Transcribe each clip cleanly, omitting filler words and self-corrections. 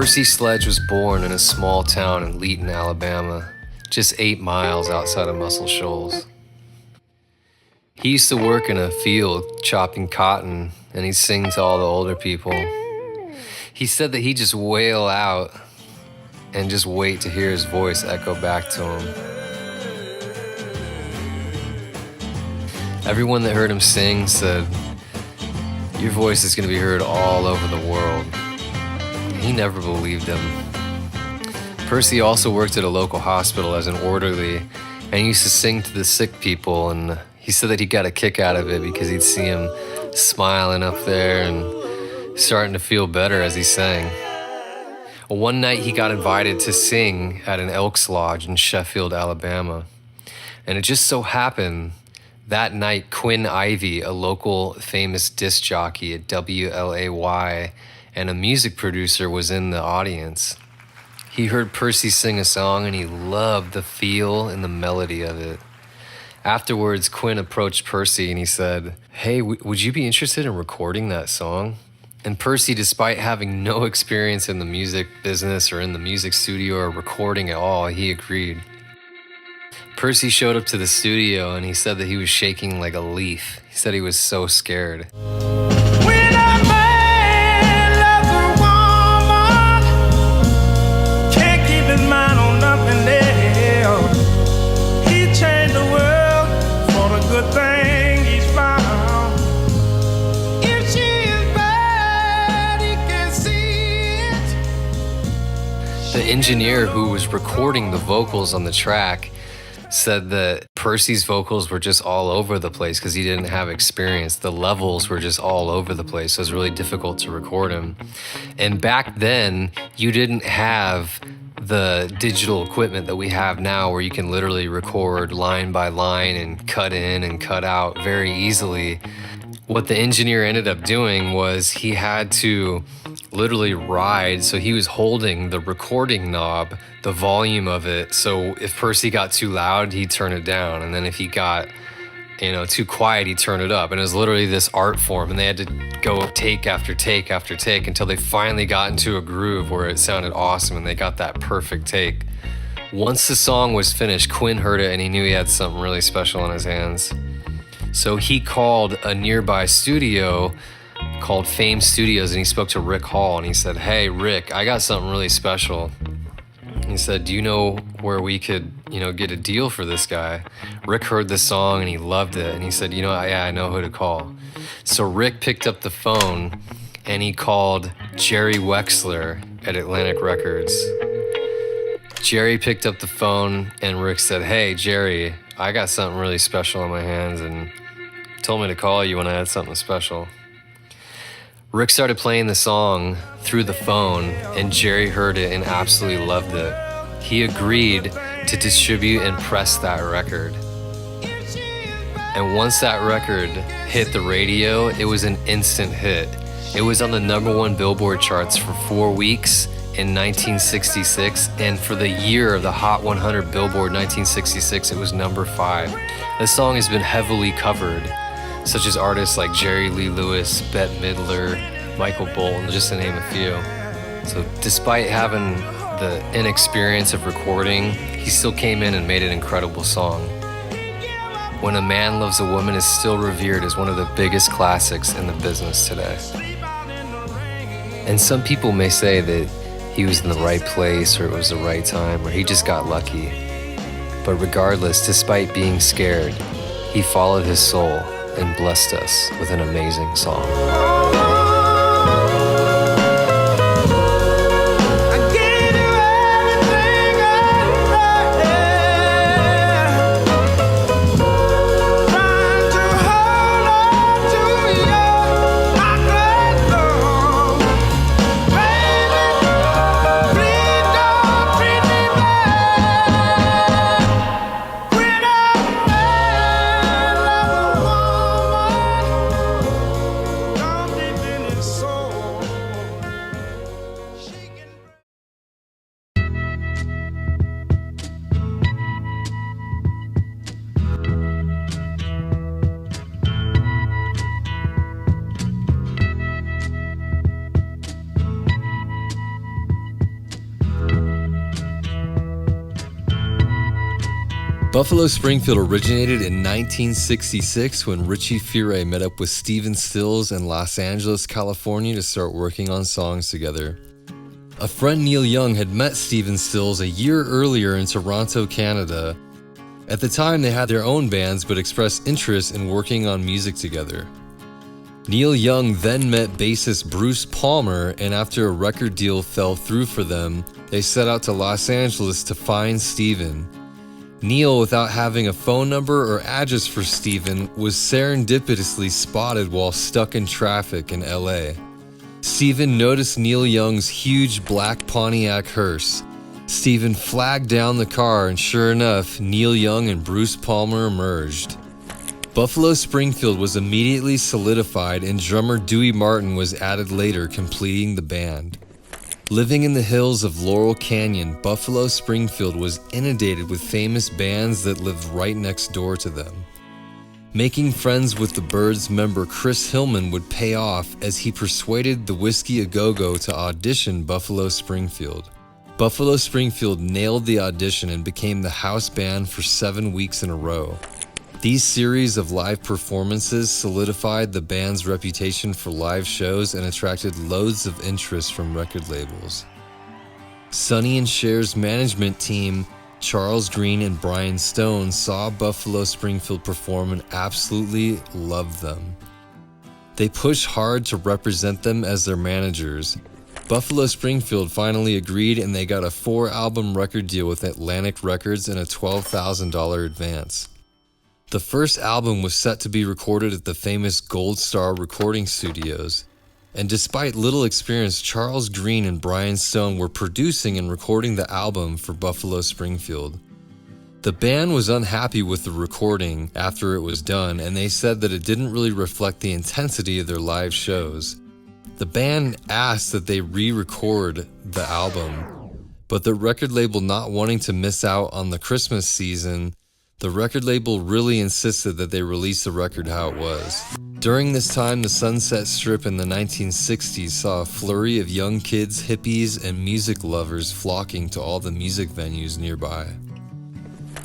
Percy Sledge was born in a small town in Leeton, Alabama, just 8 miles outside of Muscle Shoals. He used to work in a field chopping cotton, and he'd sing to all the older people. He said that he'd just wail out and just wait to hear his voice echo back to him. Everyone that heard him sing said, "Your voice is going to be heard all over the world." He never believed him. Percy also worked at a local hospital as an orderly and he used to sing to the sick people, and he said that he got a kick out of it because he'd see him smiling up there and starting to feel better as he sang. One night he got invited to sing at an Elks Lodge in Sheffield, Alabama. And it just so happened that night Quinn Ivy, a local famous disc jockey at WLAY, and a music producer was in the audience. He heard Percy sing a song and he loved the feel and the melody of it. Afterwards, Quinn approached Percy and he said, "Hey, would you be interested in recording that song?" And Percy, despite having no experience in the music business or in the music studio or recording at all, he agreed. Percy showed up to the studio and he said that he was shaking like a leaf. He said he was so scared. The engineer who was recording the vocals on the track said that Percy's vocals were just all over the place because he didn't have experience. The levels were just all over the place, so it was really difficult to record him. And back then, you didn't have the digital equipment that we have now where you can literally record line by line and cut in and cut out very easily. What the engineer ended up doing was he had to literally ride, so he was holding the recording knob, the volume of it, so if Percy got too loud, he'd turn it down, and then if he got, too quiet, he'd turn it up. And it was literally this art form, and they had to go take after take after take until they finally got into a groove where it sounded awesome and they got that perfect take. Once the song was finished, Quinn heard it and he knew he had something really special on his hands. So he called a nearby studio called Fame Studios and he spoke to Rick Hall and he said, "Hey, Rick, I got something really special." He said, "Do you know where we could, get a deal for this guy?" Rick heard the song and he loved it and he said, "Yeah, I know who to call." So Rick picked up the phone and he called Jerry Wexler at Atlantic Records. Jerry picked up the phone and Rick said, "Hey, Jerry, I got something really special on my hands and told me to call you when I had something special." Rick started playing the song through the phone and Jerry heard it and absolutely loved it. He agreed to distribute and press that record. And once that record hit the radio, it was an instant hit. It was on the #1 Billboard charts for 4 weeks in 1966, and for the year of the Hot 100 Billboard 1966, it was #5. The song has been heavily covered, such as artists like Jerry Lee Lewis, Bette Midler, Michael Bolton, just to name a few. So despite having the inexperience of recording, he still came in and made an incredible song. When a Man Loves a Woman is still revered as one of the biggest classics in the business today. And some people may say that he was in the right place or it was the right time or he just got lucky. But regardless, despite being scared, he followed his soul and blessed us with an amazing song. Buffalo Springfield originated in 1966 when Richie Furay met up with Stephen Stills in Los Angeles, California to start working on songs together. A friend, Neil Young, had met Stephen Stills a year earlier in Toronto, Canada. At the time, they had their own bands but expressed interest in working on music together. Neil Young then met bassist Bruce Palmer, and after a record deal fell through for them, they set out to Los Angeles to find Stephen. Neil, without having a phone number or address for Stephen, was serendipitously spotted while stuck in traffic in LA. Stephen noticed Neil Young's huge black Pontiac hearse. Stephen flagged down the car, and sure enough, Neil Young and Bruce Palmer emerged. Buffalo Springfield was immediately solidified, and drummer Dewey Martin was added later, completing the band. Living in the hills of Laurel Canyon, Buffalo Springfield was inundated with famous bands that lived right next door to them. Making friends with the Byrds member Chris Hillman would pay off as he persuaded the Whiskey A Go-Go to audition Buffalo Springfield. Buffalo Springfield nailed the audition and became the house band for 7 weeks in a row. These series of live performances solidified the band's reputation for live shows and attracted loads of interest from record labels. Sonny and Cher's management team, Charles Green and Brian Stone, saw Buffalo Springfield perform and absolutely loved them. They pushed hard to represent them as their managers. Buffalo Springfield finally agreed, and they got a 4-album record deal with Atlantic Records and a $12,000 advance. The first album was set to be recorded at the famous Gold Star recording studios, and despite little experience, Charles Green and Brian Stone were producing and recording the album for Buffalo Springfield. The band was unhappy with the recording after it was done, and they said that it didn't really reflect the intensity of their live shows. The band asked that they re-record the album, but the record label, not wanting to miss out on the Christmas season, the record label really insisted that they release the record how it was. During this time, the Sunset Strip in the 1960s saw a flurry of young kids, hippies, and music lovers flocking to all the music venues nearby.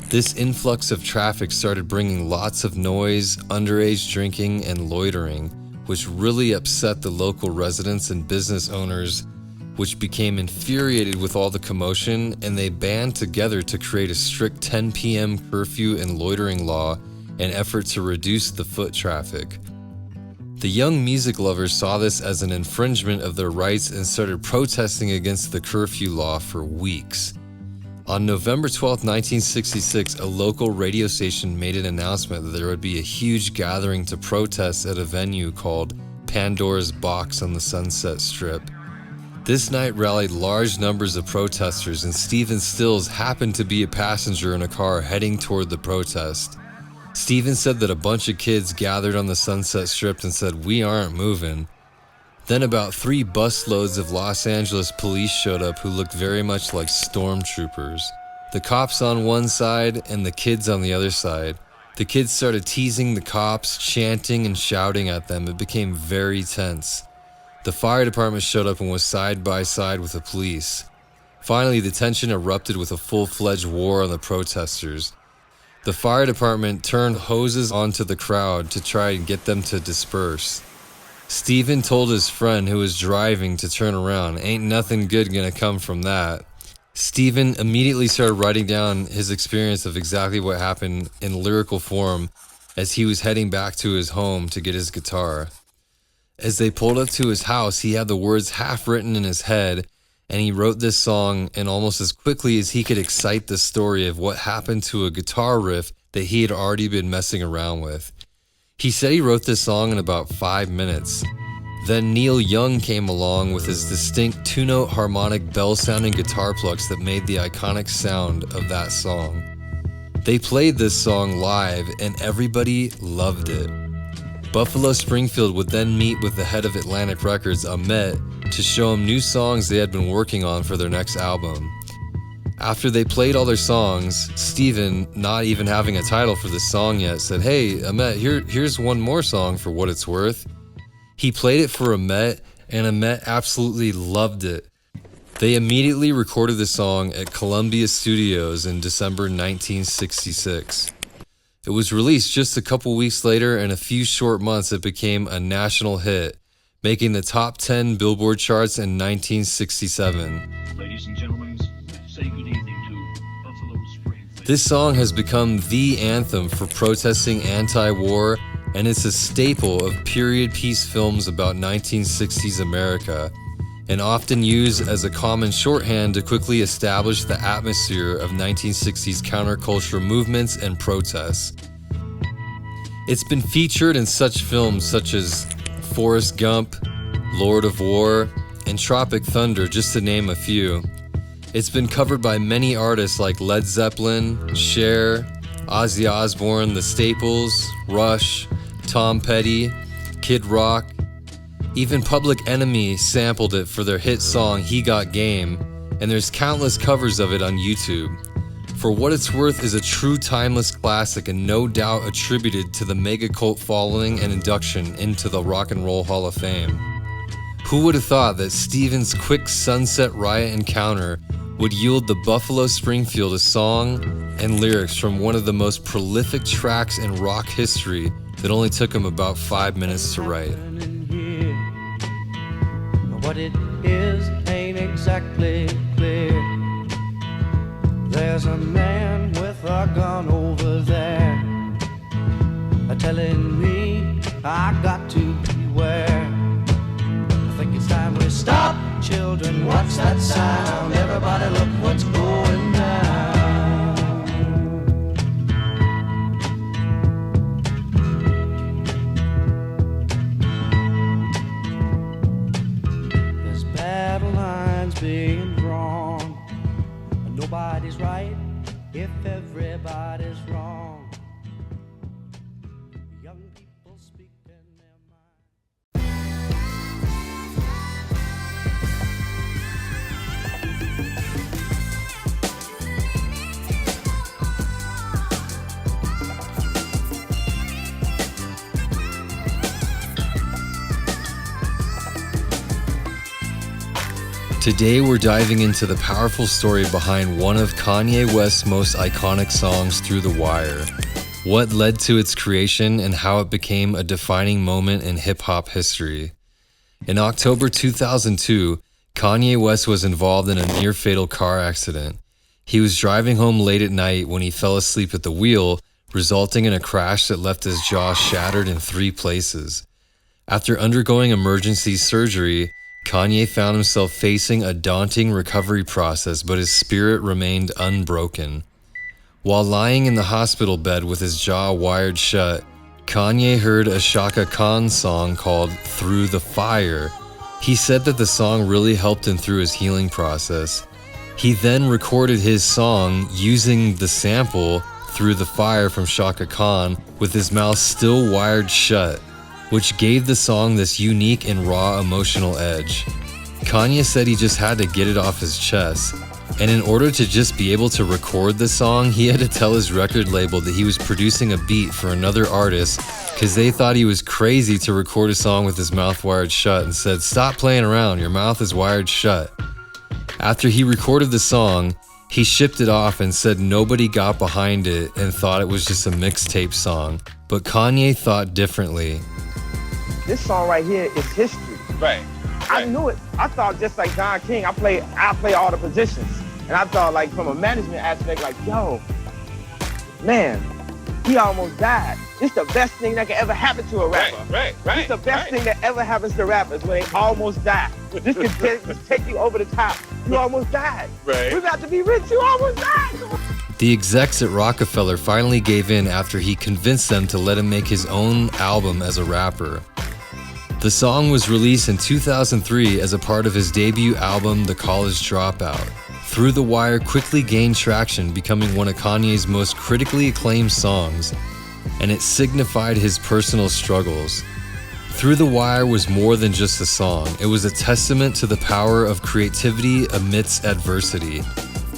This influx of traffic started bringing lots of noise, underage drinking, and loitering, which really upset the local residents and business owners, which became infuriated with all the commotion, and they band together to create a strict 10 p.m. curfew and loitering law in an effort to reduce the foot traffic. The young music lovers saw this as an infringement of their rights and started protesting against the curfew law for weeks. On November 12, 1966, a local radio station made an announcement that there would be a huge gathering to protest at a venue called Pandora's Box on the Sunset Strip. This night rallied large numbers of protesters, and Stephen Stills happened to be a passenger in a car heading toward the protest. Stephen said that a bunch of kids gathered on the Sunset Strip and said, "We aren't moving." Then about 3 busloads of Los Angeles police showed up who looked very much like stormtroopers. The cops on one side and the kids on the other side. The kids started teasing the cops, chanting and shouting at them. It became very tense. The fire department showed up and was side by side with the police. Finally, the tension erupted with a full-fledged war on the protesters. The fire department turned hoses onto the crowd to try and get them to disperse. Stephen told his friend who was driving to turn around. "Ain't nothing good gonna come from that." Stephen immediately started writing down his experience of exactly what happened in lyrical form as he was heading back to his home to get his guitar. As they pulled up to his house, he had the words half written in his head, and he wrote this song in almost as quickly as he could excite the story of what happened to a guitar riff that he had already been messing around with. He said he wrote this song in about 5 minutes. Then Neil Young came along with his distinct 2-note harmonic bell-sounding guitar plucks that made the iconic sound of that song. They played this song live, and everybody loved it. Buffalo Springfield would then meet with the head of Atlantic Records, Ahmet, to show him new songs they had been working on for their next album. After they played all their songs, Stephen, not even having a title for this song yet, said, "Hey, Ahmet, here's one more song for what it's worth." He played it for Ahmet, and Ahmet absolutely loved it. They immediately recorded the song at Columbia Studios in December 1966. It was released just a couple weeks later, and a few short months it became a national hit, making the top 10 Billboard charts in 1967. Ladies and gentlemen, say good evening to Buffalo Springfield. This song has become the anthem for protesting anti-war, and it's a staple of period piece films about 1960s America, and often used as a common shorthand to quickly establish the atmosphere of 1960s counterculture movements and protests. It's been featured in such films such as Forrest Gump, Lord of War, and Tropic Thunder, just to name a few. It's been covered by many artists like Led Zeppelin, Cher, Ozzy Osbourne, The Staples, Rush, Tom Petty, Kid Rock. Even Public Enemy sampled it for their hit song He Got Game, and there's countless covers of it on YouTube. For What It's Worth is a true timeless classic and no doubt attributed to the mega cult following and induction into the Rock and Roll Hall of Fame. Who would have thought that Stevens' quick Sunset Riot encounter would yield the Buffalo Springfield a song and lyrics from one of the most prolific tracks in rock history that only took him about 5 minutes to write. What it is ain't exactly clear. There's a man with a gun over there, telling me I got to beware. I think it's time we stop, children. What's that sound? Everybody look what's going down. There's battle lines being drawn, and nobody's right if everybody's wrong. Young people speak in their mind. Today we're diving into the powerful story behind one of Kanye West's most iconic songs, Through the Wire, what led to its creation, and how it became a defining moment in hip-hop history. In October 2002, Kanye West was involved in a near-fatal car accident. He was driving home late at night when he fell asleep at the wheel, resulting in a crash that left his jaw shattered in 3 places. After undergoing emergency surgery, Kanye found himself facing a daunting recovery process, but his spirit remained unbroken. While lying in the hospital bed with his jaw wired shut, Kanye heard a Chaka Khan song called Through the Fire. He said that the song really helped him through his healing process. He then recorded his song using the sample Through the Fire from Chaka Khan with his mouth still wired shut, which gave the song this unique and raw emotional edge. Kanye said he just had to get it off his chest, and in order to just be able to record the song, he had to tell his record label that he was producing a beat for another artist because they thought he was crazy to record a song with his mouth wired shut, and said, "Stop playing around, your mouth is wired shut." After he recorded the song, he shipped it off and said nobody got behind it and thought it was just a mixtape song, but Kanye thought differently. This song right here is history. Right. I knew it. I thought just like Don King, I play all the positions. And I thought like from a management aspect, like, yo, man, he almost died. It's the best thing that can ever happen to a rapper. Right. It's the best thing that ever happens to rappers when they almost die. This can take you over the top. You almost died. Right. We're about to be rich. You almost died. The execs at Rockefeller finally gave in after he convinced them to let him make his own album as a rapper. The song was released in 2003 as a part of his debut album, The College Dropout. Through the Wire quickly gained traction, becoming one of Kanye's most critically acclaimed songs, and it signified his personal struggles. Through the Wire was more than just a song. It was a testament to the power of creativity amidst adversity.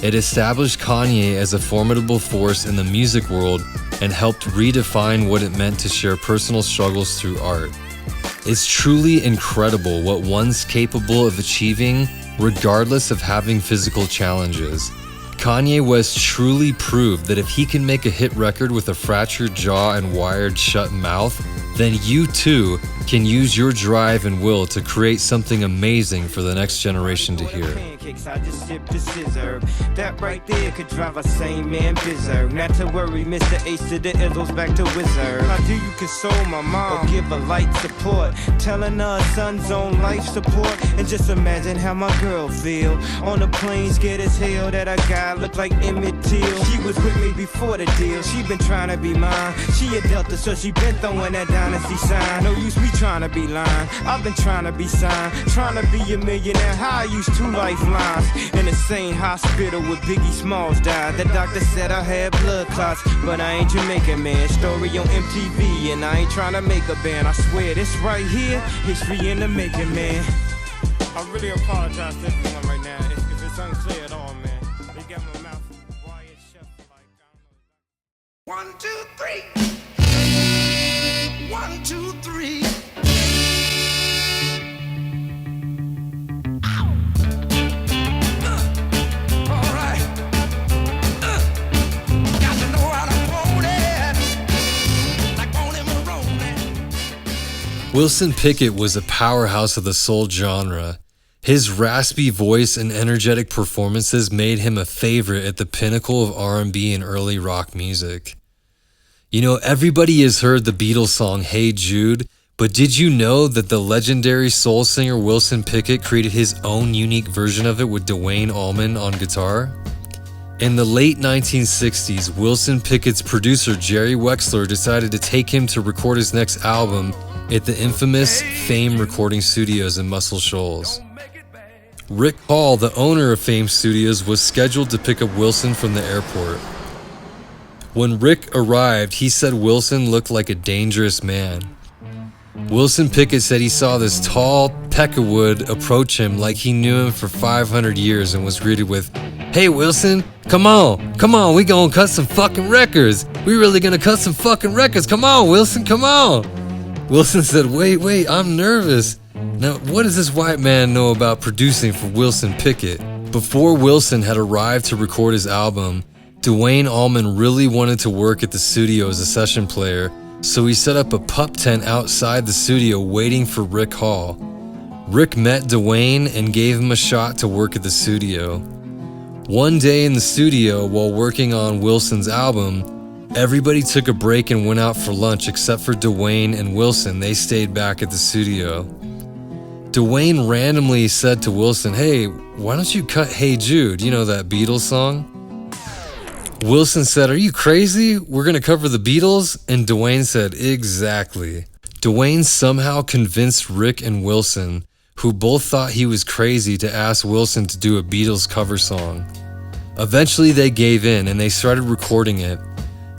It established Kanye as a formidable force in the music world and helped redefine what it meant to share personal struggles through art. It's truly incredible what one's capable of achieving regardless of having physical challenges. Kanye West truly proved that if he can make a hit record with a fractured jaw and wired shut mouth, then you too can use your drive and will to create something amazing for the next generation to hear. I just sipped the scissor. That right there could drive a sane man berserk. Not to worry, Mr. Ace to the Izzles back to Wizard. How do you console my mom or give her light support? Telling her son's on life support. And just imagine how my girl feel on the plane, scared as hell that a guy looked like Emmett Till. She was with me before the deal. She been trying to be mine. She a Delta, so she been throwing that dynasty sign. No use me trying to be lying. I've been trying to be signed, trying to be a millionaire. How I used 2 lifelines in the same hospital where Biggie Smalls died. The doctor said I had blood clots, but I ain't Jamaican, man. Story on MTV, and I ain't trying to make a band. I swear this right here, history in the making, man. I really apologize to everyone right now if it's unclear at all, man. They got my mouth wired shut like I don't know. 1, 2, 3. 1, 2, 3. Wilson Pickett was a powerhouse of the soul genre. His raspy voice and energetic performances made him a favorite at the pinnacle of R&B and early rock music. You know, everybody has heard the Beatles song Hey Jude, but did you know that the legendary soul singer Wilson Pickett created his own unique version of it with Duane Allman on guitar? In the late 1960s, Wilson Pickett's producer Jerry Wexler decided to take him to record his next album at the infamous Fame Recording Studios in Muscle Shoals. Rick Hall, the owner of Fame Studios, was scheduled to pick up Wilson from the airport. When Rick arrived, he said Wilson looked like a dangerous man. Wilson Pickett said he saw this tall Peckerwood approach him like he knew him for 500 years and was greeted with, "Hey Wilson, come on, we gonna cut some fucking records. We really gonna cut some fucking records. Come on, Wilson, come on." Wilson said, wait, I'm nervous. Now, what does this white man know about producing for Wilson Pickett? Before Wilson had arrived to record his album, Duane Allman really wanted to work at the studio as a session player, so he set up a pup tent outside the studio waiting for Rick Hall. Rick met Duane and gave him a shot to work at the studio. One day in the studio, while working on Wilson's album, everybody took a break and went out for lunch except for Duane and Wilson. They stayed back at the studio. Duane randomly said to Wilson, "Hey, why don't you cut Hey Jude? You know that Beatles song?" Wilson said, "Are you crazy? We're gonna cover the Beatles?" And Duane said, "Exactly." Duane somehow convinced Rick and Wilson, who both thought he was crazy, to ask Wilson to do a Beatles cover song. Eventually they gave in and they started recording it.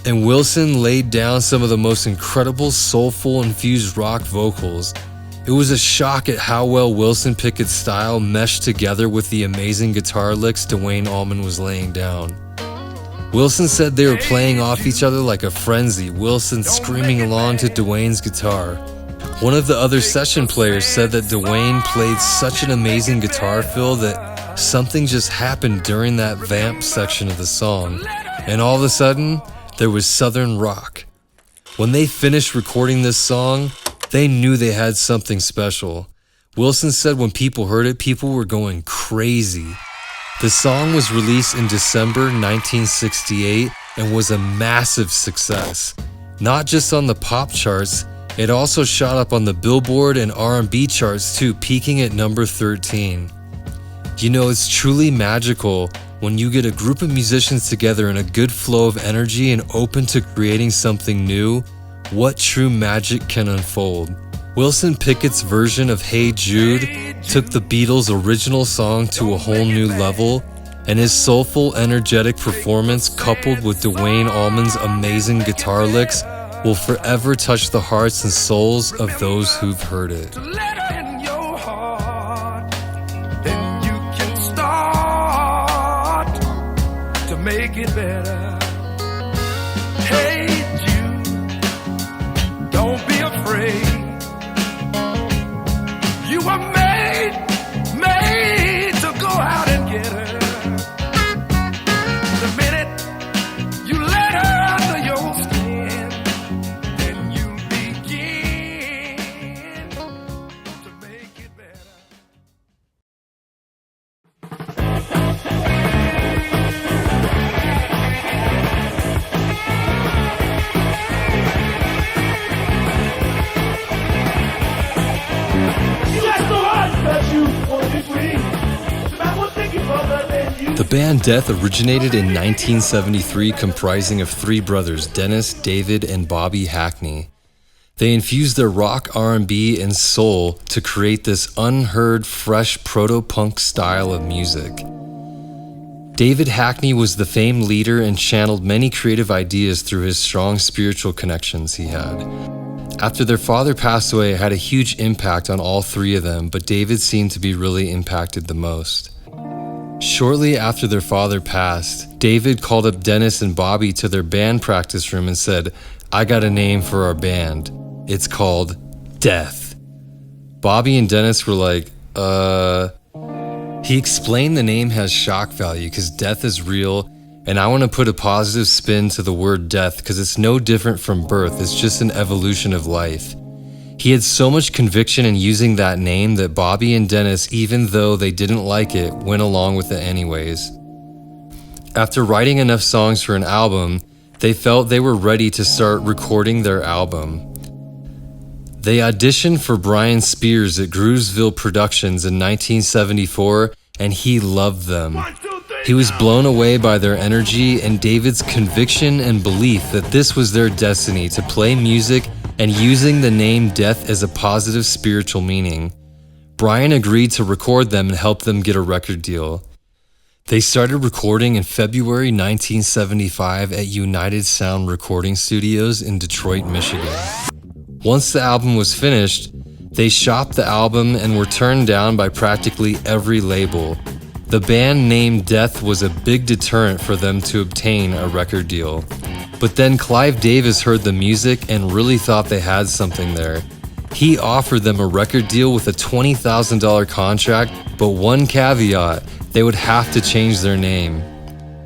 And Wilson laid down some of the most incredible soulful infused rock vocals. It was a shock at how well Wilson Pickett's style meshed together with the amazing guitar licks Duane Allman was laying down. Wilson said they were playing off each other like a frenzy, Wilson screaming along to Duane's guitar. One of the other session players said that Duane played such an amazing guitar fill that something just happened during that vamp section of the song, and all of a sudden, there was Southern rock. When they finished recording this song, they knew they had something special. Wilson said when people heard it, people were going crazy. The song was released in December 1968 and was a massive success. Not just on the pop charts, it also shot up on the Billboard and R&B charts too, peaking at number 13. You know, it's truly magical when you get a group of musicians together in a good flow of energy and open to creating something new. What true magic can unfold? Wilson Pickett's version of Hey Jude took the Beatles' original song to a whole new level, and his soulful, energetic performance coupled with Duane Allman's amazing guitar licks will forever touch the hearts and souls of those who've heard it. Make it better. Hey Jude, don't be afraid. You were made to band Death originated in 1973, comprising of three brothers, Dennis, David, and Bobby Hackney. They infused their rock, R&B, and soul to create this unheard, fresh proto-punk style of music. David Hackney was the famed leader and channeled many creative ideas through his strong spiritual connections he had. After their father passed away, it had a huge impact on all three of them, but David seemed to be really impacted the most. Shortly after their father passed, David called up Dennis and Bobby to their band practice room and said, "I got a name for our band. It's called Death." Bobby and Dennis were like, He explained the name has shock value because death is real, and I want to put a positive spin to the word death because it's no different from birth, it's just an evolution of life. He had so much conviction in using that name that Bobby and Dennis, even though they didn't like it, went along with it anyways. After writing enough songs for an album, they felt they were ready to start recording their album. They auditioned for Brian Spears at Groovesville Productions in 1974, and he loved them. He was blown away by their energy and David's conviction and belief that this was their destiny to play music and using the name Death as a positive spiritual meaning. Brian agreed to record them and help them get a record deal. They started recording in February 1975 at United Sound Recording Studios in Detroit, Michigan. Once the album was finished, they shopped the album and were turned down by practically every label. The band name Death was a big deterrent for them to obtain a record deal. But then Clive Davis heard the music and really thought they had something there. He offered them a record deal with a $20,000 contract, but one caveat, they would have to change their name.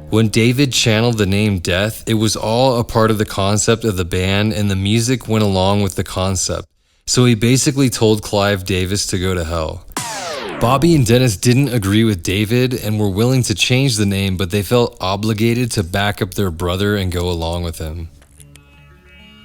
When David channeled the name Death, it was all a part of the concept of the band and the music went along with the concept. So he basically told Clive Davis to go to hell. Bobby and Dennis didn't agree with David and were willing to change the name, but they felt obligated to back up their brother and go along with him.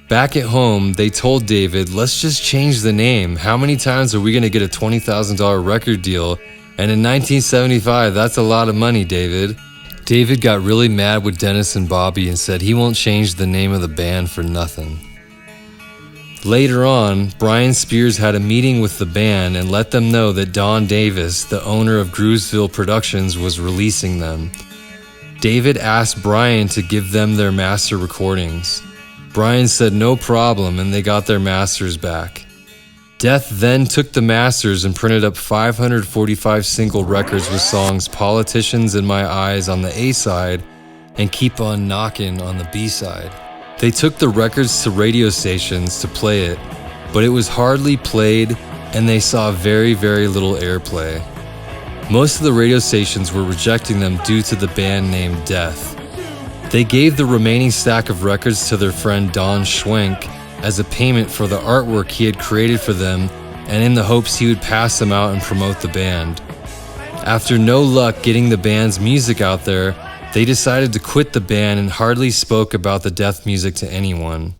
Back at home, they told David, "Let's just change the name. How many times are we going to get a $20,000 record deal? And in 1975, that's a lot of money, David." David got really mad with Dennis and Bobby and said he won't change the name of the band for nothing. Later on, Brian Spears had a meeting with the band and let them know that Don Davis, the owner of Groovesville Productions, was releasing them. David asked Brian to give them their master recordings. Brian said no problem and they got their masters back. Death then took the masters and printed up 545 single records with songs Politicians in My Eyes on the A-side and Keep On Knockin' on the B-side. They took the records to radio stations to play it, but it was hardly played and they saw very, very little airplay. Most of the radio stations were rejecting them due to the band name Death. They gave the remaining stack of records to their friend Don Schwenk as a payment for the artwork he had created for them and in the hopes he would pass them out and promote the band. After no luck getting the band's music out there, they decided to quit the band and hardly spoke about the Death music to anyone.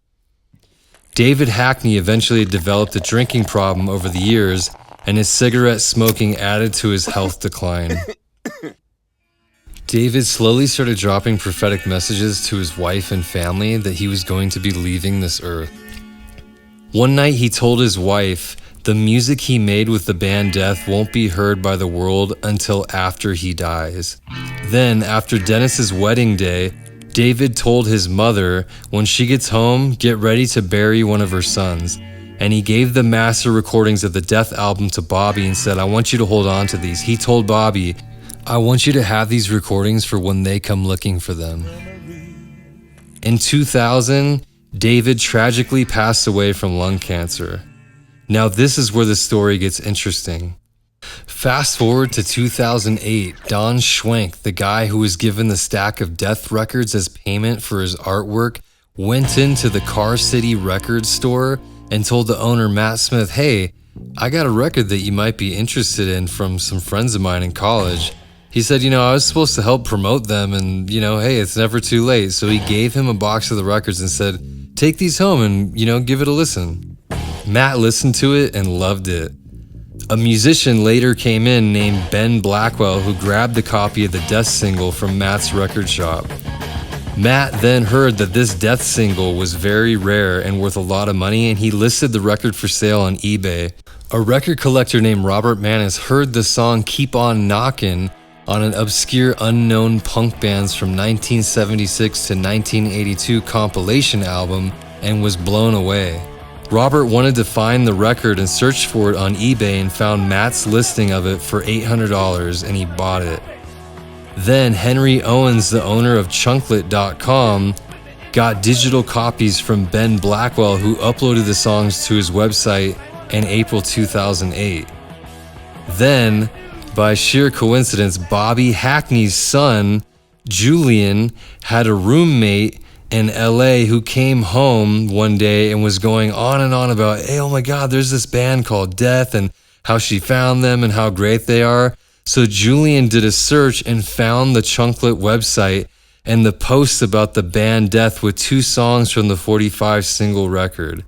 David Hackney eventually developed a drinking problem over the years, and his cigarette smoking added to his health decline. David slowly started dropping prophetic messages to his wife and family that he was going to be leaving this earth. One night he told his wife, the music he made with the band Death won't be heard by the world until after he dies. Then, after Dennis's wedding day, David told his mother, when she gets home, get ready to bury one of her sons. And he gave the master recordings of the Death album to Bobby and said, I want you to hold on to these. He told Bobby, I want you to have these recordings for when they come looking for them. In 2000, David tragically passed away from lung cancer. Now this is where the story gets interesting. Fast forward to 2008, Don Schwenk, the guy who was given the stack of Death records as payment for his artwork, went into the Car City record store and told the owner, Matt Smith, hey, I got a record that you might be interested in from some friends of mine in college. He said, I was supposed to help promote them and, hey, it's never too late. So he gave him a box of the records and said, take these home and, give it a listen. Matt listened to it and loved it. A musician later came in named Ben Blackwell who grabbed a copy of the Death single from Matt's record shop. Matt then heard that this Death single was very rare and worth a lot of money, and he listed the record for sale on eBay. A record collector named Robert Manis heard the song Keep On Knockin' on an obscure unknown punk band's from 1976 to 1982 compilation album and was blown away. Robert wanted to find the record and searched for it on eBay and found Matt's listing of it for $800 and he bought it. Then Henry Owens, the owner of Chunklet.com, got digital copies from Ben Blackwell, who uploaded the songs to his website in April 2008. Then, by sheer coincidence, Bobby Hackney's son, Julian, had a roommate in LA who came home one day and was going on and on about, hey, oh my God, there's this band called Death and how she found them and how great they are. So Julian did a search and found the Chunklet website and the posts about the band Death with 2 songs from the 45 single record.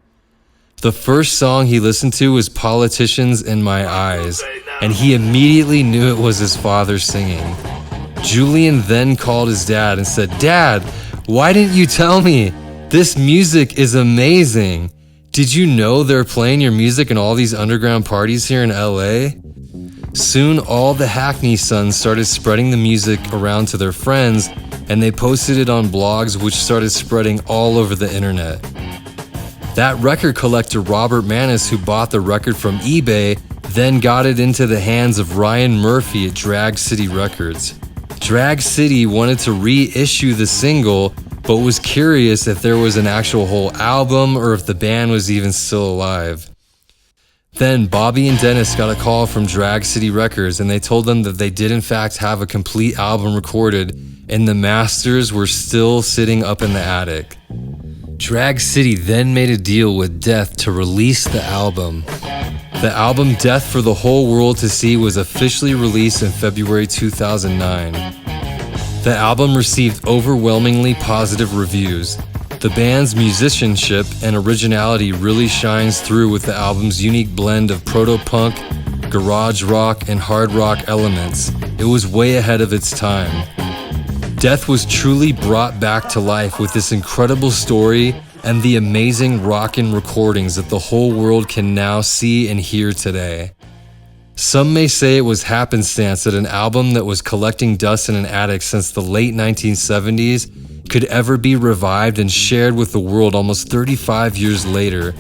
The first song he listened to was Politicians in My Eyes, and he immediately knew it was his father singing. Julian then called his dad and said, "Dad, why didn't you tell me? This music is amazing. Did you know they're playing your music in all these underground parties here in LA?" Soon, all the Hackney sons started spreading the music around to their friends, and they posted it on blogs, which started spreading all over the internet. That record collector, Robert Manis, who bought the record from eBay, then got it into the hands of Ryan Murphy at Drag City Records. Drag City wanted to reissue the single, but was curious if there was an actual whole album or if the band was even still alive. Then Bobby and Dennis got a call from Drag City Records, and they told them that they did in fact have a complete album recorded, and the masters were still sitting up in the attic. Drag City then made a deal with Death to release the album. The album Death for the Whole World to See was officially released in February 2009. The album received overwhelmingly positive reviews. The band's musicianship and originality really shines through with the album's unique blend of proto-punk, garage rock, and hard rock elements. It was way ahead of its time. Death was truly brought back to life with this incredible story and the amazing rockin' recordings that the whole world can now see and hear today. Some may say it was happenstance that an album that was collecting dust in an attic since the late 1970s could ever be revived and shared with the world almost 35 years later.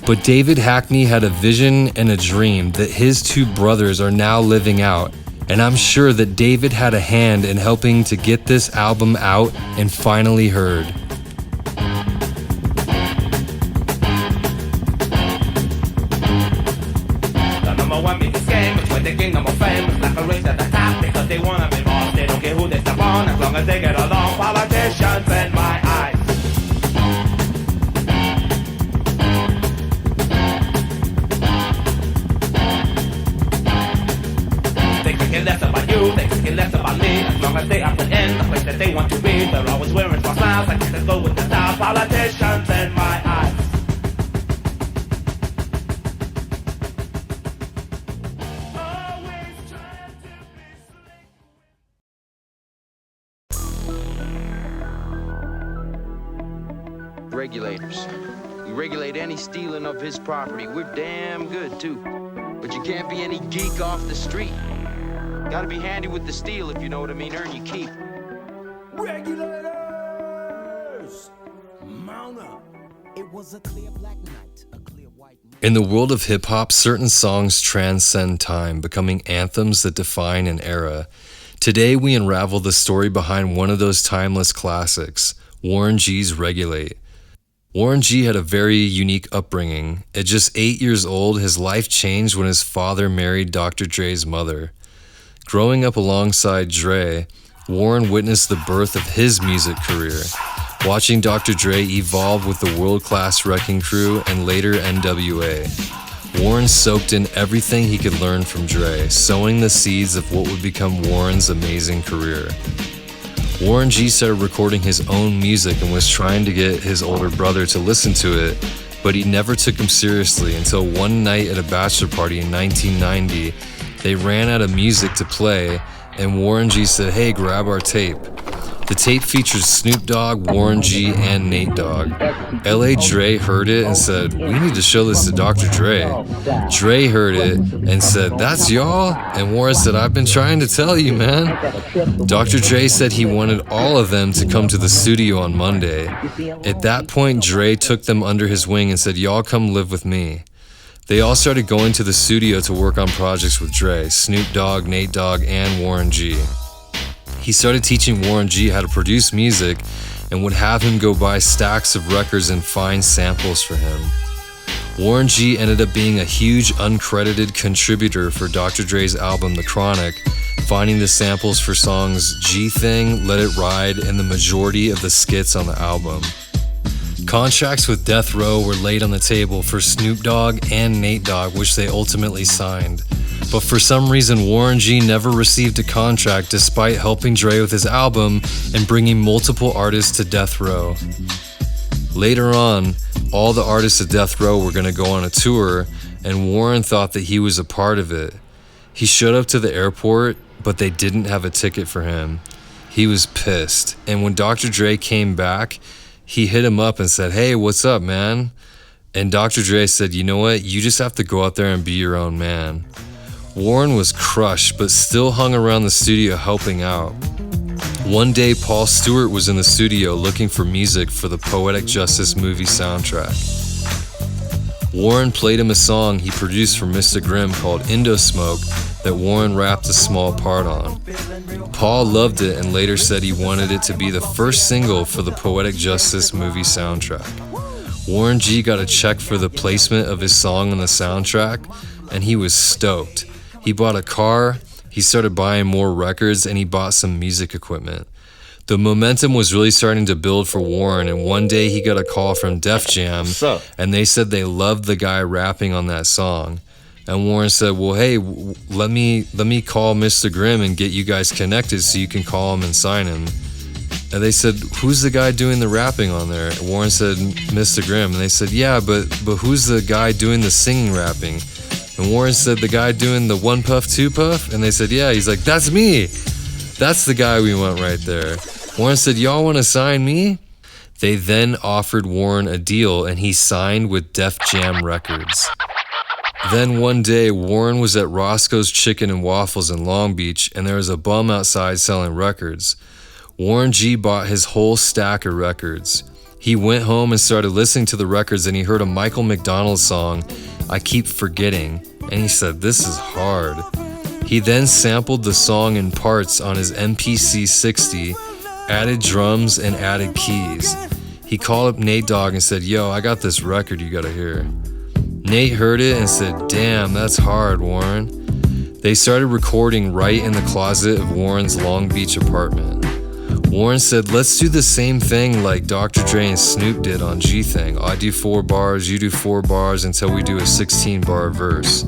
But David Hackney had a vision and a dream that his 2 brothers are now living out, and I'm sure that David had a hand in helping to get this album out and finally heard. The number 1 biggest game is when they gain number fame. It's like a race at the top because they wanna be boss. They don't care who they step on as long as they get along. Politicians in my eyes. They could care less about you, they could care less about me. As long as they are put in the place that they want to be. They're always wearing false smiles, I guess they go with the style. Politicians in my eyes. Regulators. We regulate any stealing of his property. We're damn good, too. But you can't be any geek off the street. Gotta be handy with the steel, if you know what I mean. Earn your keep. Regulators! Mount up. It was a clear black night, a clear white moon. In the world of hip-hop, certain songs transcend time, becoming anthems that define an era. Today, we unravel the story behind one of those timeless classics, Warren G's Regulate. Warren G had a very unique upbringing. At just 8 years old, his life changed when his father married Dr. Dre's mother. Growing up alongside Dre, Warren witnessed the birth of his music career, watching Dr. Dre evolve with the world-class Wrecking Crew and later NWA. Warren soaked in everything he could learn from Dre, sowing the seeds of what would become Warren's amazing career. Warren G started recording his own music and was trying to get his older brother to listen to it, but he never took him seriously until one night at a bachelor party in 1990, they ran out of music to play, and Warren G said, "Hey, grab our tape." The tape featured Snoop Dogg, Warren G, and Nate Dogg. L.A. Dre heard it and said, "We need to show this to Dr. Dre." Dre heard it and said, "That's y'all?" And Warren said, "I've been trying to tell you, man." Dr. Dre said he wanted all of them to come to the studio on Monday. At that point, Dre took them under his wing and said, "Y'all come live with me." They all started going to the studio to work on projects with Dre, Snoop Dogg, Nate Dogg, and Warren G. He started teaching Warren G how to produce music and would have him go buy stacks of records and find samples for him. Warren G ended up being a huge uncredited contributor for Dr. Dre's album The Chronic, finding the samples for songs G Thing, Let It Ride, and the majority of the skits on the album. Contracts with Death Row were laid on the table for Snoop Dogg and Nate Dogg, which they ultimately signed. But for some reason, Warren G never received a contract despite helping Dre with his album and bringing multiple artists to Death Row. Later on, all the artists at Death Row were going to go on a tour, and Warren thought that he was a part of it. He showed up to the airport, but they didn't have a ticket for him. He was pissed, and when Dr. Dre came back, he hit him up and said, "Hey, what's up, man?" And Dr. Dre said, "You know what? You just have to go out there and be your own man." Warren was crushed, but still hung around the studio helping out. One day, Paul Stewart was in the studio looking for music for the Poetic Justice movie soundtrack. Warren played him a song he produced for Mr. Grimm called Indo Smoke that Warren rapped a small part on. Paul loved it and later said he wanted it to be the first single for the Poetic Justice movie soundtrack. Warren G got a check for the placement of his song on the soundtrack, and he was stoked. He bought a car, he started buying more records, and he bought some music equipment. The momentum was really starting to build for Warren, and one day he got a call from Def Jam, and they said they loved the guy rapping on that song. And Warren said, "Well, hey, let me call Mr. Grimm and get you guys connected so you can call him and sign him." And they said, "Who's the guy doing the rapping on there?" And Warren said, "Mr. Grimm." And they said, "Yeah, but who's the guy doing the singing rapping?" And Warren said, "The guy doing the 1 puff, 2 puff?" And they said, "Yeah." He's like, "That's me. That's the guy we want right there." Warren said, "Y'all want to sign me?" They then offered Warren a deal, and he signed with Def Jam Records. Then one day, Warren was at Roscoe's Chicken and Waffles in Long Beach, and there was a bum outside selling records. Warren G bought his whole stack of records. He went home and started listening to the records, and he heard a Michael McDonald song, "I Keep Forgetting," and he said, "This is hard." He then sampled the song in parts on his MPC 60, added drums, and added keys. He called up Nate Dogg and said, "Yo, I got this record you gotta hear." Nate heard it and said, "Damn, that's hard, Warren." They started recording right in the closet of Warren's Long Beach apartment. Warren said, "Let's do the same thing like Dr. Dre and Snoop did on G Thing. I do 4 bars, you do 4 bars until we do a 16-bar verse."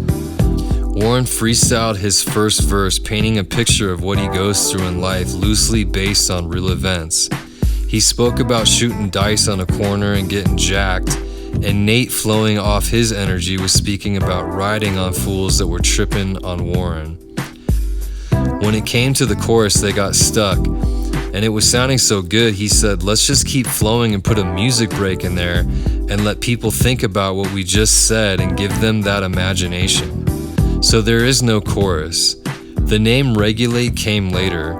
Warren freestyled his first verse, painting a picture of what he goes through in life loosely based on real events. He spoke about shooting dice on a corner and getting jacked, and Nate, flowing off his energy, was speaking about riding on fools that were tripping on Warren. When it came to the chorus, they got stuck, and it was sounding so good, he said, "Let's just keep flowing and put a music break in there and let people think about what we just said and give them that imagination." So there is no chorus. The name Regulate came later.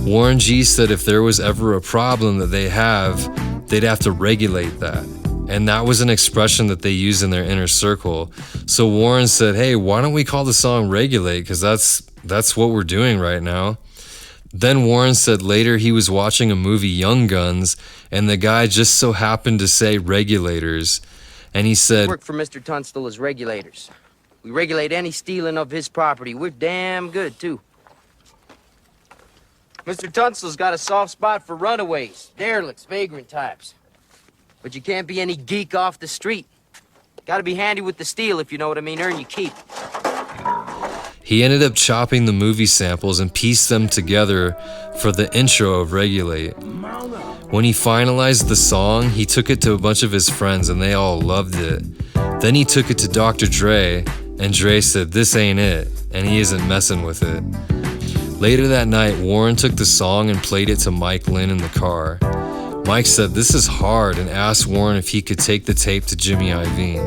Warren G said if there was ever a problem that they'd have to regulate that. And that was an expression that they used in their inner circle. So Warren said, "Hey, why don't we call the song Regulate? Because that's what we're doing right now." Then Warren said later he was watching a movie, Young Guns, and the guy just so happened to say regulators. And he said, Work for Mr. Tunstall as regulators. We regulate any stealing of his property. We're damn good, too. Mr. Tunstall's got a soft spot for runaways, derelicts, vagrant types. But you can't be any geek off the street. Gotta be handy with the steel, if you know what I mean. Earn your keep. He ended up chopping the movie samples and pieced them together for the intro of Regulate. When he finalized the song, he took it to a bunch of his friends and they all loved it. Then he took it to Dr. Dre, and Dre said, "This ain't it," and he isn't messing with it. Later that night, Warren took the song and played it to Mike Lynn in the car. Mike said, "This is hard," and asked Warren if he could take the tape to Jimmy Iovine.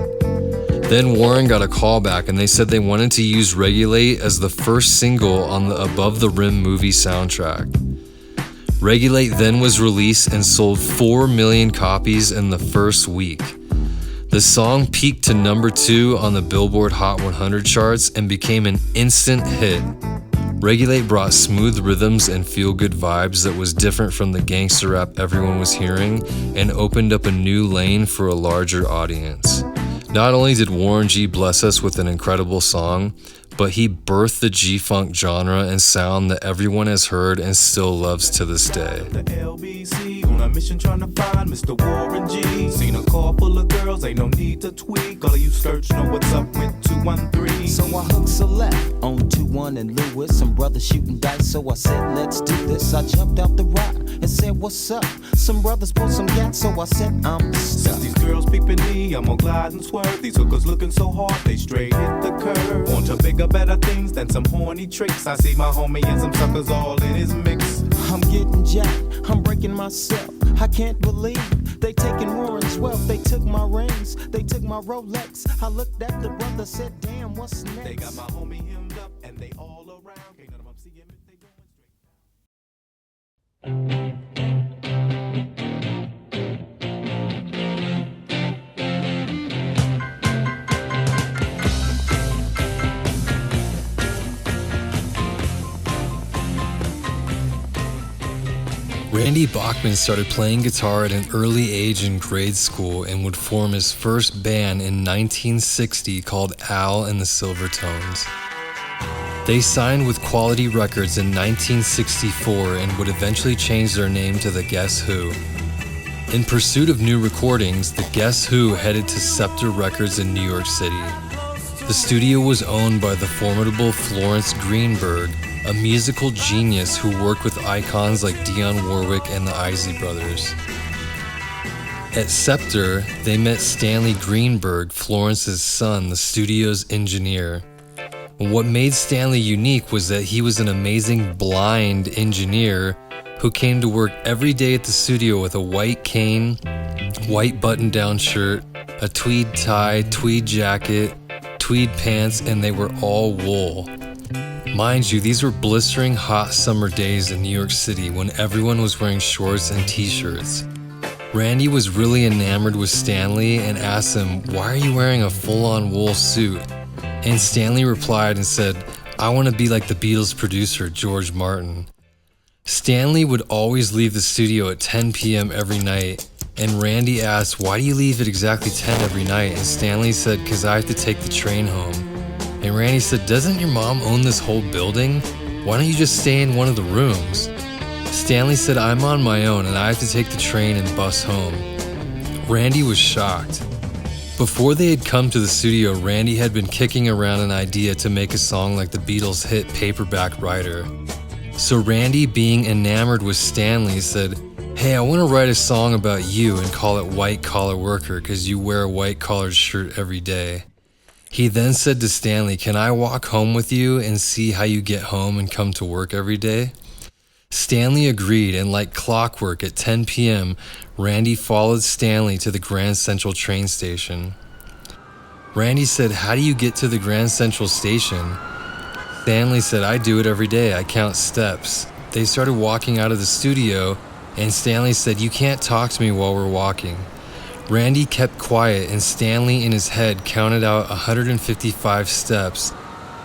Then Warren got a call back and they said they wanted to use Regulate as the first single on the Above the Rim movie soundtrack. Regulate then was released and sold 4 million copies in the first week. The song peaked to number 2 on the Billboard Hot 100 charts and became an instant hit. Regulate brought smooth rhythms and feel-good vibes that was different from the gangster rap everyone was hearing and opened up a new lane for a larger audience. Not only did Warren G bless us with an incredible song, but he birthed the G-Funk genre and sound that everyone has heard and still loves to this day. The LBC on a mission trying to find Mr. Warren G. Seen a car full of girls, ain't no need to tweak. All of you search know what's up with 213. So I hooked Select on 21 and Lewis. Some brothers shooting dice, so I said, let's do this. I jumped out the rock and said, what's up? Some brothers pulled some gas, so I said, I'm stuck. Since these girls peeping me, I'm gonna glide and swerve. These hookers looking so hard, they straight hit the curve. On to bigger, better things than some horny tricks. I see my homie and some suckers all in his mix. I'm getting jacked, I'm breaking myself. I can't believe they taking Warren's wealth. They took my rings, they took my Rolex. I looked at the brother, said, damn, what's next? They got my homie hemmed up and they all around. Can't none of them see him if they going Randy Bachman started playing guitar at an early age in grade school and would form his first band in 1960 called Al and the Silvertones. They signed with Quality Records in 1964 and would eventually change their name to the Guess Who. In pursuit of new recordings, the Guess Who headed to Scepter Records in New York City. The studio was owned by the formidable Florence Greenberg, a musical genius who worked with icons like Dionne Warwick and the Isley Brothers. At Scepter, they met Stanley Greenberg, Florence's son, the studio's engineer. What made Stanley unique was that he was an amazing blind engineer who came to work every day at the studio with a white cane, white button-down shirt, a tweed tie, tweed jacket, tweed pants, and they were all wool. Mind you, these were blistering hot summer days in New York City when everyone was wearing shorts and t-shirts. Randy was really enamored with Stanley and asked him, "Why are you wearing a full-on wool suit?" And Stanley replied and said, "I want to be like the Beatles producer, George Martin." Stanley would always leave the studio at 10 p.m. every night, and Randy asked, "Why do you leave at exactly 10 every night?" And Stanley said, "'Cause I have to take the train home." And Randy said, "Doesn't your mom own this whole building? Why don't you just stay in one of the rooms?" Stanley said, "I'm on my own and I have to take the train and bus home." Randy was shocked. Before they had come to the studio, Randy had been kicking around an idea to make a song like the Beatles' hit Paperback Writer. So Randy, being enamored with Stanley, said, "Hey, I want to write a song about you and call it White Collar Worker because you wear a white collared shirt every day." He then said to Stanley, "Can I walk home with you and see how you get home and come to work every day?" Stanley agreed, and like clockwork at 10 p.m., Randy followed Stanley to the Grand Central train station. Randy said, "How do you get to the Grand Central station?" Stanley said, "I do it every day. I count steps." They started walking out of the studio, and Stanley said, "You can't talk to me while we're walking." Randy kept quiet, and Stanley in his head counted out 155 steps,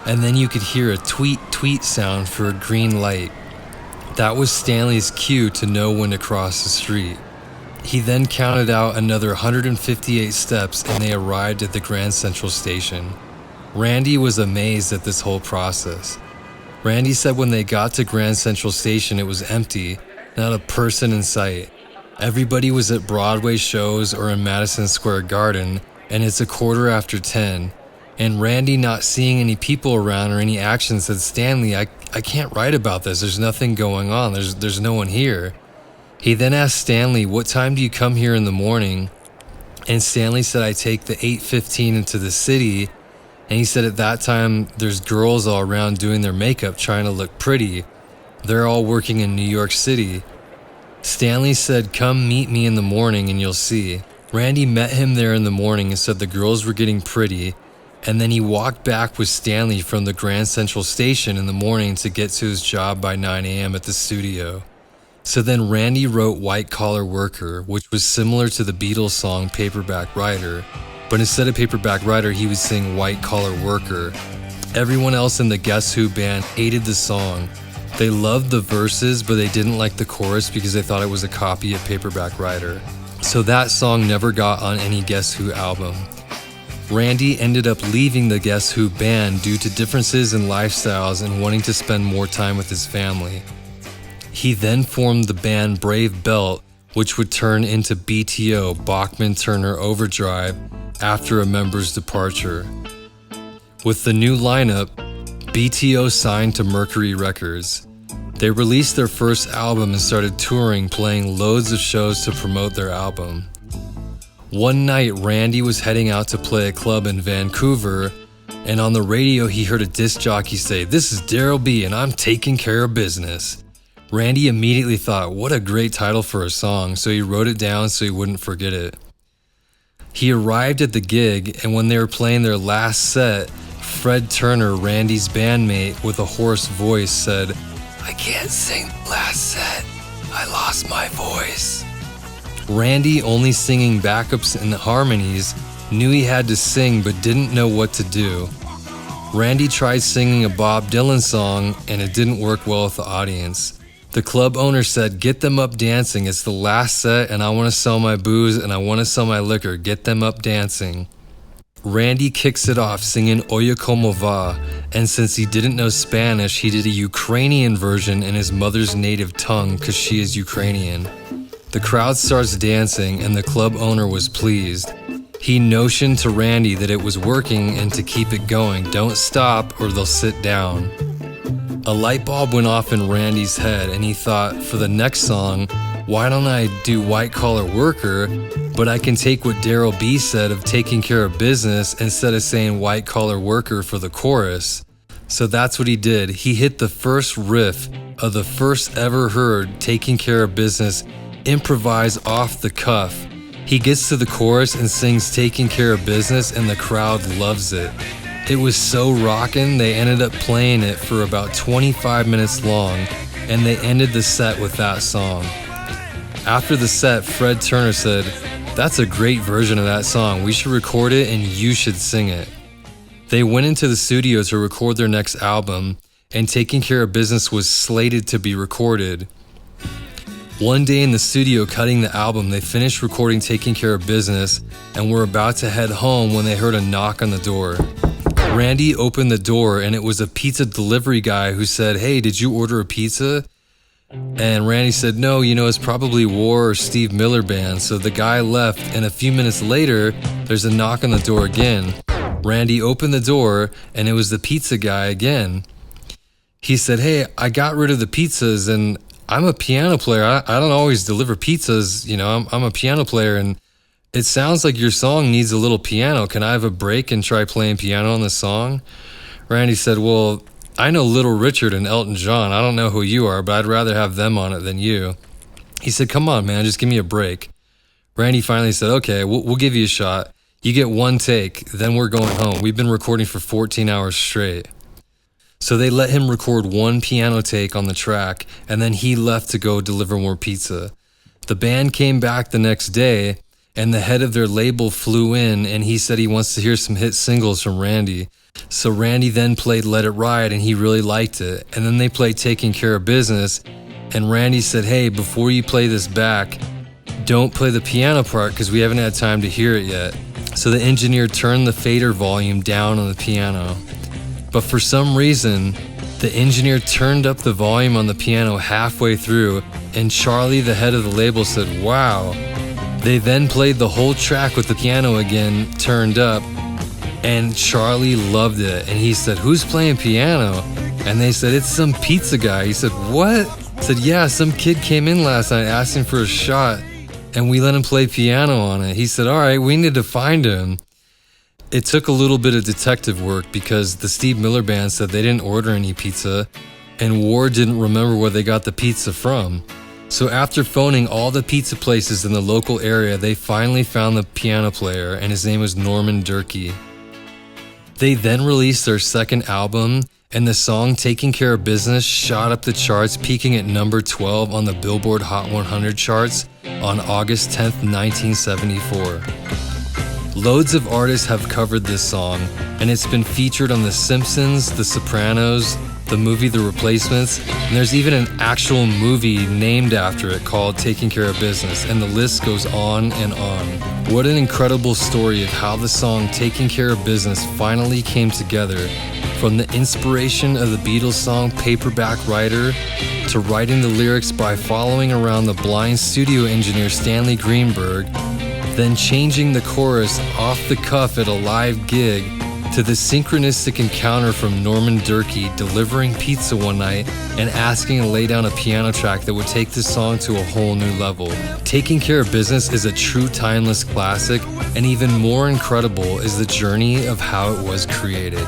and then you could hear a tweet tweet sound for a green light. That was Stanley's cue to know when to cross the street. He then counted out another 158 steps, and they arrived at the Grand Central Station. Randy was amazed at this whole process. Randy said when they got to Grand Central Station, it was empty, not a person in sight. Everybody was at Broadway shows or in Madison Square Garden, and it's 10:15. And Randy, not seeing any people around or any action, said, "Stanley, I can't write about this. There's nothing going on. There's no one here." He then asked Stanley, "What time do you come here in the morning?" And Stanley said, "I take the 8:15 into the city." And he said at that time, there's girls all around doing their makeup, trying to look pretty. They're all working in New York City. Stanley said, "Come meet me in the morning and you'll see." Randy met him there in the morning and said the girls were getting pretty. And then he walked back with Stanley from the Grand Central Station in the morning to get to his job by 9 a.m. at the studio. So then Randy wrote White Collar Worker, which was similar to the Beatles song Paperback Writer, but instead of Paperback Writer, he would sing White Collar Worker. Everyone else in the Guess Who band hated the song. They loved the verses, but they didn't like the chorus because they thought it was a copy of Paperback Writer. So that song never got on any Guess Who album. Randy ended up leaving the Guess Who band due to differences in lifestyles and wanting to spend more time with his family. He then formed the band Brave Belt, which would turn into B.T.O, Bachman Turner Overdrive, after a member's departure. With the new lineup, B.T.O signed to Mercury Records. They released their first album and started touring, playing loads of shows to promote their album. One night, Randy was heading out to play a club in Vancouver, and on the radio he heard a disc jockey say, "This is Daryl B and I'm taking care of business." Randy immediately thought, what a great title for a song, so he wrote it down so he wouldn't forget it. He arrived at the gig, and when they were playing their last set, Fred Turner, Randy's bandmate, with a hoarse voice said, "I can't sing the last set. I lost my voice." Randy, only singing backups and harmonies, knew he had to sing but didn't know what to do. Randy tried singing a Bob Dylan song, and it didn't work well with the audience. The club owner said, "Get them up dancing. It's the last set and I want to sell my booze and I want to sell my liquor. Get them up dancing." Randy kicks it off singing Oye Como Va, and since he didn't know Spanish, he did a Ukrainian version in his mother's native tongue because she is Ukrainian. The crowd starts dancing and the club owner was pleased. He notioned to Randy that it was working and to keep it going. Don't stop or they'll sit down. A light bulb went off in Randy's head and he thought, for the next song, why don't I do White Collar Worker, but I can take what Daryl B said of taking care of business instead of saying White Collar Worker for the chorus. So that's what he did. He hit the first riff of the first ever heard Taking Care of Business, improvised off the cuff. He gets to the chorus and sings Taking Care of Business and the crowd loves it. It was so rockin', they ended up playing it for about 25 minutes long, and they ended the set with that song. After the set, Fred Turner said, "That's a great version of that song. We should record it and you should sing it." They went into the studio to record their next album, and Taking Care of Business was slated to be recorded. One day in the studio cutting the album, they finished recording Taking Care of Business and were about to head home when they heard a knock on the door. Randy opened the door and it was a pizza delivery guy who said, "Hey, did you order a pizza?" And Randy said, "No, it's probably War or Steve Miller Band." So the guy left, and a few minutes later, there's a knock on the door again. Randy opened the door and it was the pizza guy again. He said, "Hey, I got rid of the pizzas and I'm a piano player. I don't always deliver pizzas. I'm a piano player and it sounds like your song needs a little piano. Can I have a break and try playing piano on the song?" Randy said, "Well, I know Little Richard and Elton John. I don't know who you are, but I'd rather have them on it than you." He said, "Come on, man, just give me a break." Randy finally said, "Okay, we'll give you a shot. You get one take, then we're going home. We've been recording for 14 hours straight." So they let him record one piano take on the track, and then he left to go deliver more pizza. The band came back the next day, and the head of their label flew in, and he said he wants to hear some hit singles from Randy. So Randy then played Let It Ride, and he really liked it. And then they played Taking Care of Business, and Randy said, "Hey, before you play this back, don't play the piano part because we haven't had time to hear it yet." So the engineer turned the fader volume down on the piano. But for some reason, the engineer turned up the volume on the piano halfway through, and Charlie, the head of the label, said, "Wow." They then played the whole track with the piano again turned up, and Charlie loved it. And he said, "Who's playing piano?" And they said, "It's some pizza guy." He said, "What? said, yeah, some kid came in last night asking for a shot, and we let him play piano on it. He said, all right, we need to find him. It took a little bit of detective work because the Steve Miller Band said they didn't order any pizza, and Ward didn't remember where they got the pizza from. So after phoning all the pizza places in the local area, they finally found the piano player, and his name was Norman Durkee. They then released their second album, and the song Taking Care of Business shot up the charts, peaking at number 12 on the Billboard Hot 100 charts on August 10th, 1974. Loads of artists have covered this song, and it's been featured on The Simpsons, The Sopranos, the movie The Replacements, and there's even an actual movie named after it called Taking Care of Business, and the list goes on and on. What an incredible story of how the song Taking Care of Business finally came together, from the inspiration of the Beatles song Paperback Writer to writing the lyrics by following around the blind studio engineer Stanley Greenberg, then changing the chorus off the cuff at a live gig, to the synchronistic encounter from Norman Durkee delivering pizza one night and asking to lay down a piano track that would take this song to a whole new level. Taking Care of Business is a true timeless classic, and even more incredible is the journey of how it was created.